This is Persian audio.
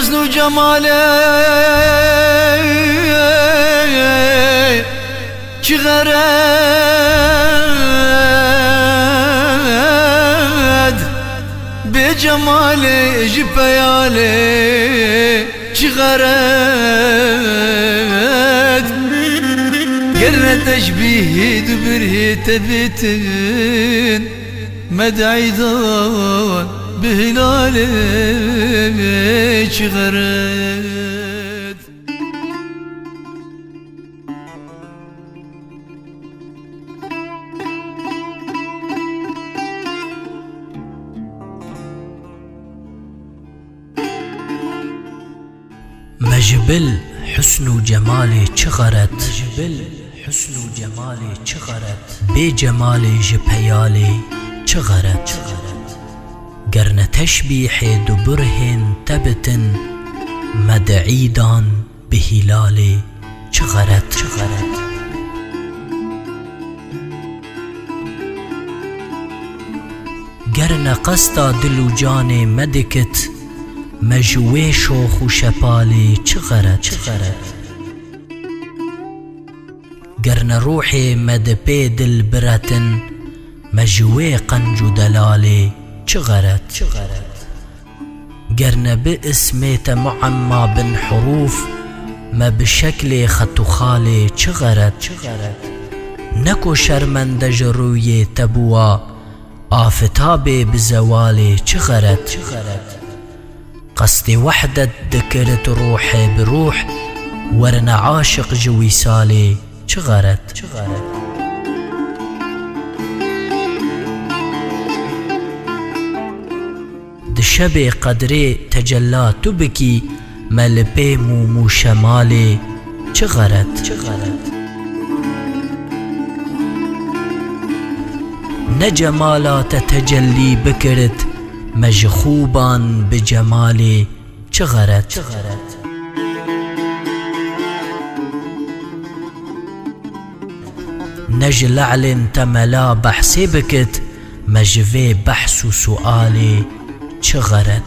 حسن وجماله چغرد بجماله جبياله چغرد قرن تشبيه دبره تبتن مدعيدان بهلاله چغرد مجبل حسن وجمالي چغرد مجبل حسن وجمالي چغرد بجمالي جبيالي چغرد قرن تشبيح دبرهن تبتن مدعيدان بهلالي چغرد قرن قصدا دلو جاني مدكت مجوي شوخ وشبالي چغرد قرن روحي مدبي دل برتن مجوي قنج دلالي چغرد قرن باسميت معمى بن حروف ما بشكل خط خالي چغرد نكو شرمند جروي تبوا آفتابي بزوالي چغرد قصدي وحدة ذكرت روحي بروح ورنا عاشق جويسالي چغرد دشبي قدري تجلى تبكي ملبي مو شمالي چغرد نجمالا تتجلي بكرت مجخوبان بجمالي چغرد نجل علن تملا بحثي بكت مجفي بحث سؤالي چغرد